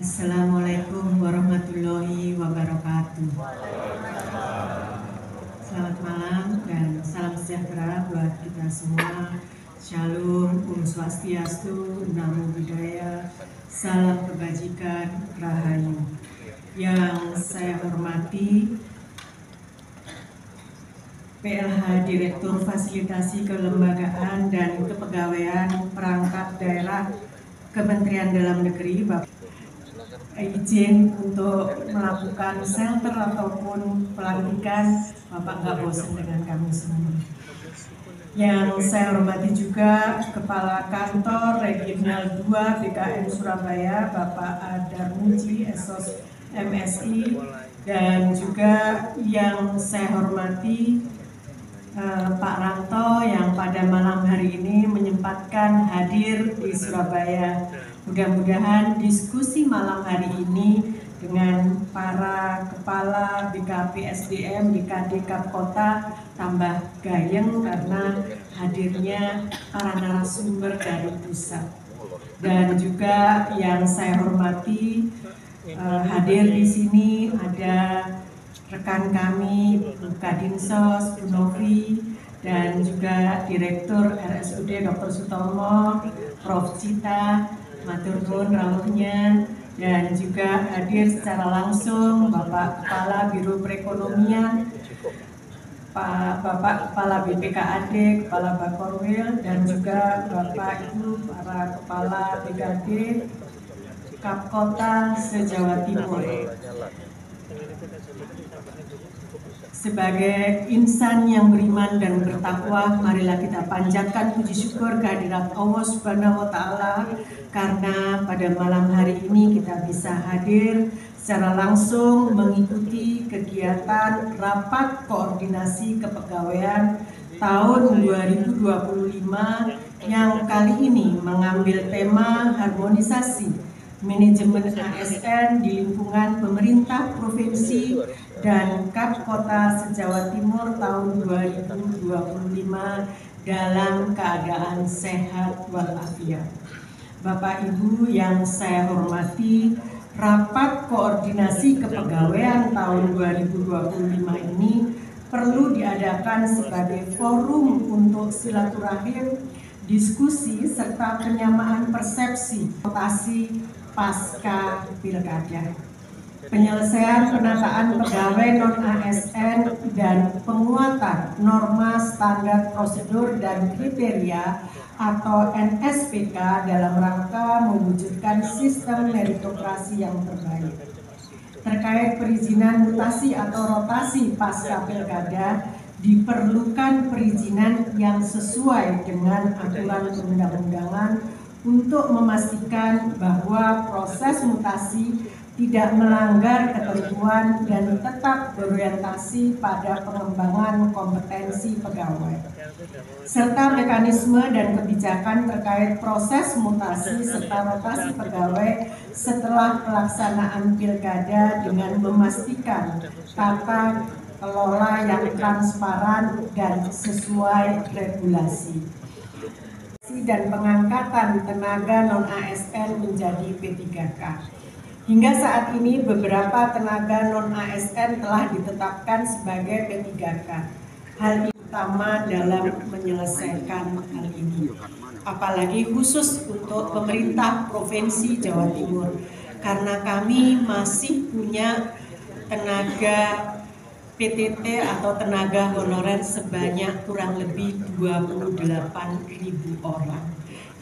Assalamualaikum warahmatullahi wabarakatuh. Selamat malam dan salam sejahtera buat kita semua. Shalom, Om Swastiastu, Namo Buddhaya, salam kebajikan, Rahayu. Yang saya hormati PLH Direktur Fasilitasi Kelembagaan dan Kepegawaian Perangkat Daerah Kementerian Dalam Negeri, Bapak, izin untuk melakukan shelter ataupun pelantikan. Bapak nggak bosan dengan kami semua. Yang saya hormati juga Kepala Kantor Regional 2 BKN Surabaya, Bapak Adarmuji, Esos MSI, dan juga yang saya hormati Pak Ranto yang pada malam hari ini menyempatkan hadir di Surabaya. Mudah-mudahan diskusi malam hari ini dengan para kepala BKP SDM di KD Kota tambah gayeng karena hadirnya para narasumber dari pusat. Dan juga yang saya hormati hadir di sini ada rekan kami, Bu Kadinsos, Bu Novi, dan juga Direktur RSUD Dr. Sutomo, Prof. Cita, matur nuwun rawuhnya, dan juga hadir secara langsung Bapak Kepala Biro Perekonomian, Bapak Kepala BPKAD, Kepala Bakorwil, dan juga Bapak Ibu para Kepala BKD Kapkota se-Jawa Timur. Sebagai insan yang beriman dan bertakwa, marilah kita panjatkan puji syukur kehadirat Allah Subhanahu wa Ta'ala karena pada malam hari ini kita bisa hadir secara langsung mengikuti kegiatan Rapat Koordinasi Kepegawaian tahun 2025 yang kali ini mengambil tema harmonisasi manajemen ASN di lingkungan pemerintah provinsi dan Kap Kota se-Jawa Timur tahun 2025 dalam keadaan sehat walafiat. Bapak Ibu yang saya hormati, Rapat Koordinasi Kepegawaian tahun 2025 ini perlu diadakan sebagai forum untuk silaturahim, diskusi, serta penyamaan persepsi rotasi pasca pilkada, penyelesaian penataan pegawai non-ASN dan penguatan norma standar prosedur dan kriteria atau NSPK dalam rangka mewujudkan sistem meritokrasi yang terbaik. Terkait perizinan mutasi atau rotasi pasca pilkada, diperlukan perizinan yang sesuai dengan aturan perundang-undangan untuk memastikan bahwa proses mutasi tidak melanggar ketentuan dan tetap berorientasi pada pengembangan kompetensi pegawai, serta mekanisme dan kebijakan terkait proses mutasi serta rotasi pegawai setelah pelaksanaan pilkada dengan memastikan tata kelola yang transparan dan sesuai regulasi, dan pengangkatan tenaga non-ASN menjadi P3K. Hingga saat ini beberapa tenaga non-ASN telah ditetapkan sebagai P3K. Hal ini utama dalam menyelesaikan hal ini, apalagi khusus untuk pemerintah Provinsi Jawa Timur, karena kami masih punya tenaga PTT atau tenaga honorer sebanyak kurang lebih 28.000 orang.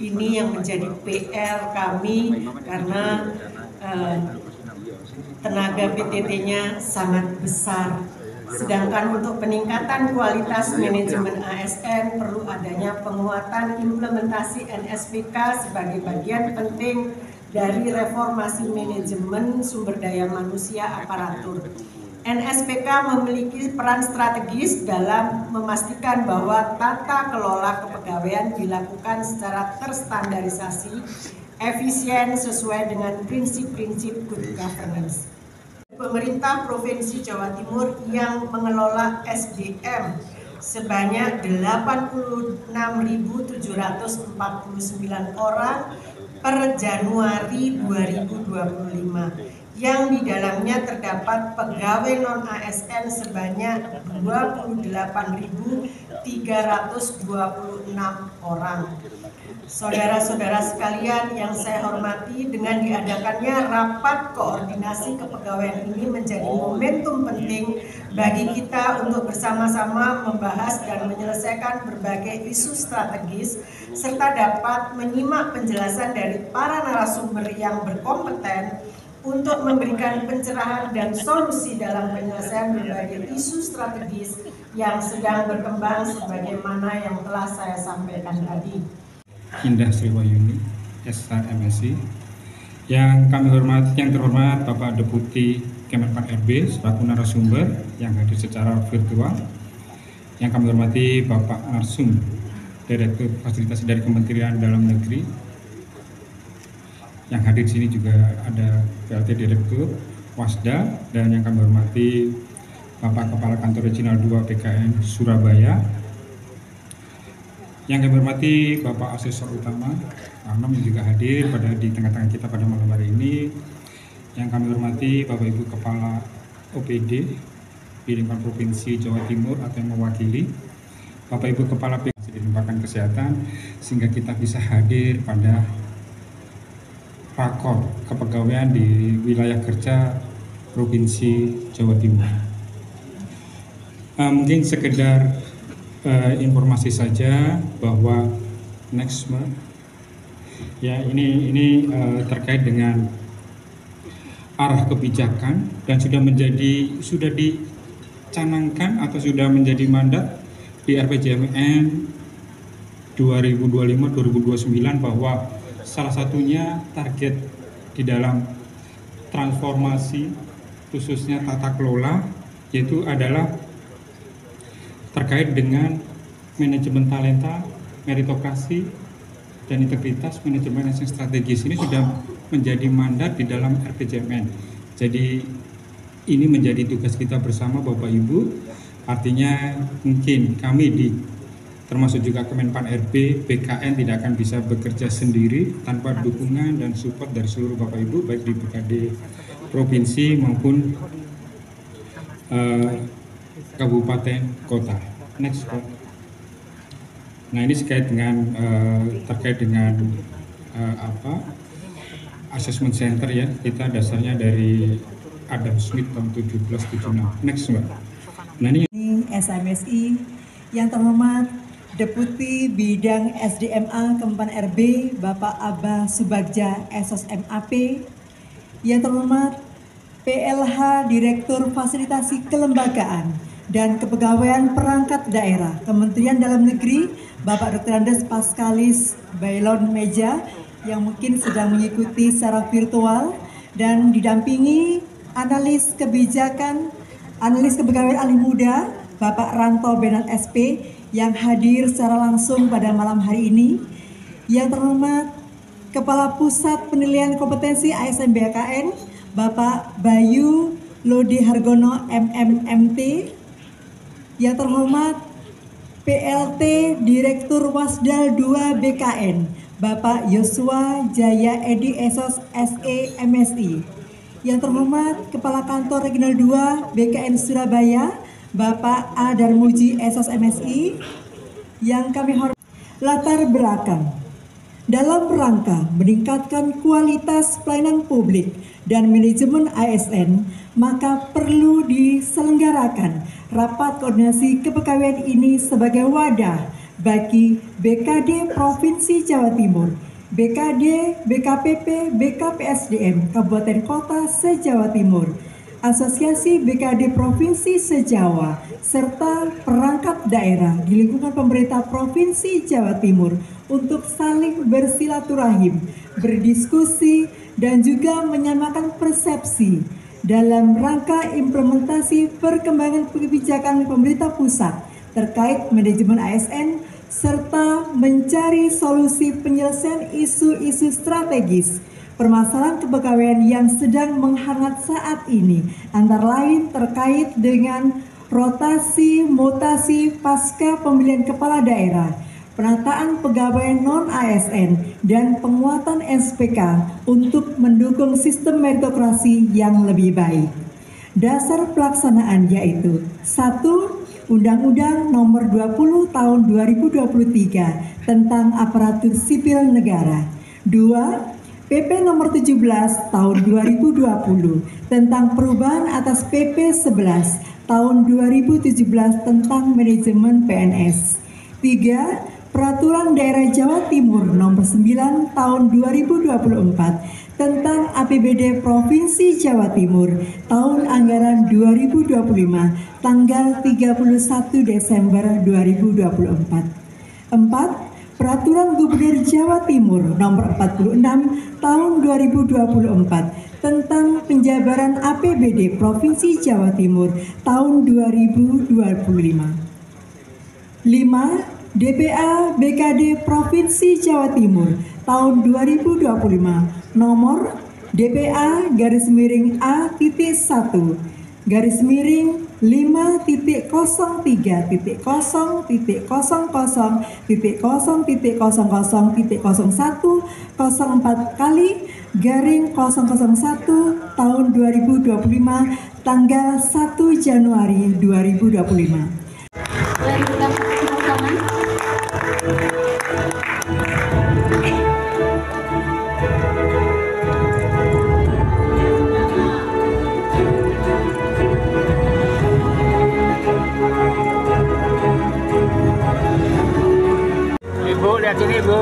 Ini yang menjadi PR kami karena tenaga PTT-nya sangat besar. Sedangkan untuk peningkatan kualitas manajemen ASN perlu adanya penguatan implementasi NSPK sebagai bagian penting dari reformasi manajemen sumber daya manusia aparatur. NSPK memiliki peran strategis dalam memastikan bahwa tata kelola kepegawaian dilakukan secara terstandarisasi, efisien, sesuai dengan prinsip-prinsip good governance. Pemerintah Provinsi Jawa Timur yang mengelola SDM sebanyak 86.749 orang per Januari 2025 yang di dalamnya terdapat pegawai non-ASN sebanyak 28.326 orang. Saudara-saudara sekalian yang saya hormati, dengan diadakannya rapat koordinasi kepegawaian ini menjadi momentum penting bagi kita untuk bersama-sama membahas dan menyelesaikan berbagai isu strategis serta dapat menyimak penjelasan dari para narasumber yang berkompeten untuk memberikan pencerahan dan solusi dalam penyelesaian berbagai isu strategis yang sedang berkembang sebagaimana yang telah saya sampaikan tadi. Indah Sriwayuni, SH MSI, yang terhormat Bapak Deputi Kemenpan RB selaku narasumber yang hadir secara virtual, yang kami hormati Bapak Narsum, Direktur Fasilitasi dari Kementerian Dalam Negeri, yang hadir di sini juga ada PLT Direktur Wasda, dan yang kami hormati Bapak Kepala Kantor Regional 2 BKN Surabaya, yang kami hormati Bapak Asesor Utama Anom yang juga hadir di tengah-tengah kita pada malam hari ini, yang kami hormati Bapak Ibu Kepala OPD di lingkungan Provinsi Jawa Timur atau yang mewakili, Bapak Ibu Kepala PKS di Lembaga Kesehatan, sehingga kita bisa hadir pada rakor kepegawaian di wilayah kerja Provinsi Jawa Timur. Mungkin sekedar informasi saja bahwa next month ya ini terkait dengan arah kebijakan dan sudah dicanangkan atau sudah menjadi mandat di RPJMN 2025-2029 bahwa salah satunya target di dalam transformasi khususnya tata kelola yaitu adalah terkait dengan manajemen talenta, meritokrasi, dan integritas manajemen yang strategis. Ini sudah menjadi mandat di dalam RPJMN. Jadi ini menjadi tugas kita bersama Bapak Ibu. Artinya mungkin kami termasuk juga Kemenpan RB, BKN tidak akan bisa bekerja sendiri tanpa dukungan dan support dari seluruh Bapak Ibu, baik di BKD provinsi maupun kabupaten kota. Next Pak. Nah ini terkait dengan assessment center ya, kita dasarnya dari Adam Smith tahun 1776. Next Pak. Nah ini SMSI yang terhormat Deputi Bidang SDMA Kemenpan RB Bapak Abah Subagja SOS MAP, yang terhormat PLH Direktur Fasilitasi Kelembagaan dan Kepegawaian Perangkat Daerah Kementerian Dalam Negeri Bapak Dr. Andes Paskalis Bailon Meja yang mungkin sedang mengikuti secara virtual, dan didampingi analis kebijakan, analis kepegawaian ahli muda Bapak Ranto Benat SP yang hadir secara langsung pada malam hari ini, yang terhormat Kepala Pusat Penilaian Kompetensi ASN BKN Bapak Bayu Lodi Hargono MMMT, yang terhormat PLT Direktur Wasdal 2 BKN Bapak Yosua Jaya Edi SOS SE MSI, yang terhormat Kepala Kantor Regional 2 BKN Surabaya Bapak A. Darmuji SOS MSI, yang kami hormati. Latar belakang dalam rangka meningkatkan kualitas pelayanan publik dan manajemen ASN, maka perlu diselenggarakan rapat koordinasi kepegawaian ini sebagai wadah bagi BKD Provinsi Jawa Timur, BKD, BKPP, BKPSDM Kabupaten Kota se-Jawa Timur, Asosiasi BKD Provinsi se-Jawa, serta perangkat daerah di lingkungan pemerintah Provinsi Jawa Timur untuk saling bersilaturahim, berdiskusi, dan juga menyamakan persepsi dalam rangka implementasi perkembangan kebijakan pemerintah pusat terkait manajemen ASN, serta mencari solusi penyelesaian isu-isu strategis permasalahan kepegawaian yang sedang menghangat saat ini, antara lain terkait dengan rotasi mutasi pasca pemilihan kepala daerah, penataan pegawai non-ASN, dan penguatan SPK untuk mendukung sistem meritokrasi yang lebih baik. Dasar pelaksanaan yaitu 1. Undang-Undang Nomor 20 Tahun 2023 tentang Aparatur Sipil Negara. 2. PP Nomor 17 Tahun 2020 tentang perubahan atas PP 11 Tahun 2017 tentang manajemen PNS. 3. Peraturan Daerah Jawa Timur Nomor 9 Tahun 2024 tentang APBD Provinsi Jawa Timur tahun anggaran 2025 tanggal 31 Desember 2024. 4. Peraturan Gubernur Jawa Timur Nomor 46 Tahun 2024 tentang penjabaran APBD Provinsi Jawa Timur tahun 2025. 5. DPA BKD Provinsi Jawa Timur tahun 2025 nomor DPA _(-5.00.0.001/001 tahun 2025 tanggal 1 Januari 2025. Ibu, lihat sini, Bu.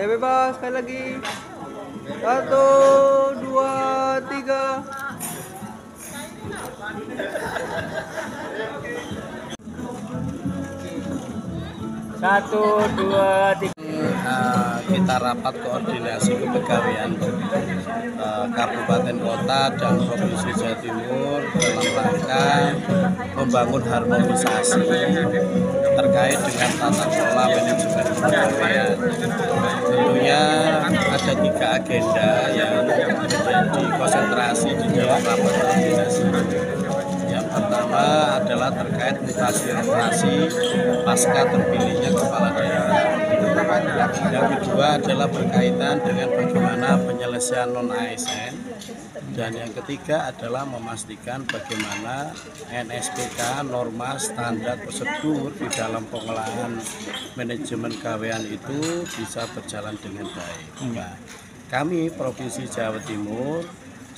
Bebas, sekali lagi. 1, 2, 3. Satu, dua, tiga. Kita rapat koordinasi kepegawaian kabupaten kota dan provinsi Jawa Timur dalam rangka membangun harmonisasi terkait dengan tata kelola manajemen kepegawaian. Tentunya ada 3 agenda yang menjadi konsentrasi di dalam rapat koordinasi. Yang pertama adalah terkait mutasi pasca terpilihnya kepala daerah. Yang kedua adalah berkaitan dengan bagaimana penyelesaian non-ASN. Dan yang ketiga adalah memastikan bagaimana NSPK, norma, standar, prosedur di dalam pengolahan manajemen gawean itu bisa berjalan dengan baik. Nah, kami Provinsi Jawa Timur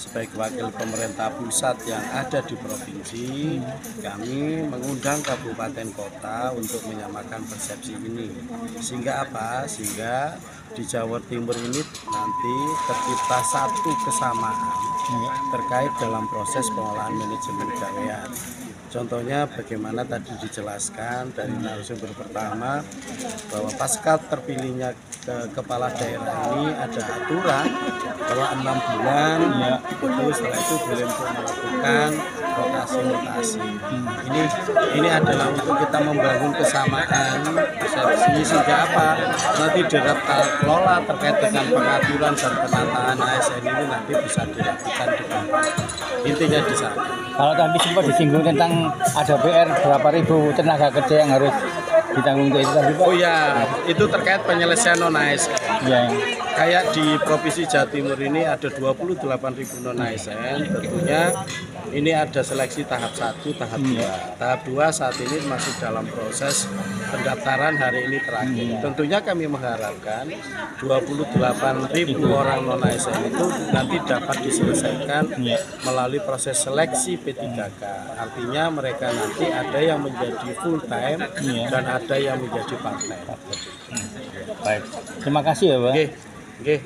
sebagai wakil pemerintah pusat yang ada di provinsi, kami mengundang kabupaten kota untuk menyamakan persepsi ini. Sehingga apa? Sehingga di Jawa Timur ini nanti tercipta satu kesamaan terkait dalam proses pengolahan manajemen gawean. Contohnya bagaimana tadi dijelaskan dari narasumber pertama bahwa pasca terpilihnya kepala daerah ini ada aturan bahwa 6 bulan itu setelah itu boleh untuk melakukan rotasi-rotasi. Ini adalah untuk kita membangun kesamaan persepsi sehingga apa? Nanti tata kelola terkait dengan pengaturan dan penataan ASN ini nanti bisa dilakukan dengan intinya di sana. Kalau tadi sempat disinggung tentang ada PR berapa ribu tenaga kerja yang harus ditanggung itu tadi, Pak? Oh ya, itu terkait penyelesaian non-ASN. Ya. kayak di Provinsi Jawa Timur ini ada 28.000 non-ASN, tentunya ini ada seleksi tahap 1, tahap 2. Tahap 2 saat ini masih dalam proses pendaftaran, hari ini terakhir. Tentunya kami mengharapkan 28.000 orang non-ASN itu nanti dapat diselesaikan melalui proses seleksi P3K. Artinya mereka nanti ada yang menjadi full time dan ada yang menjadi part time. Baik, terima kasih ya Pak. Oke.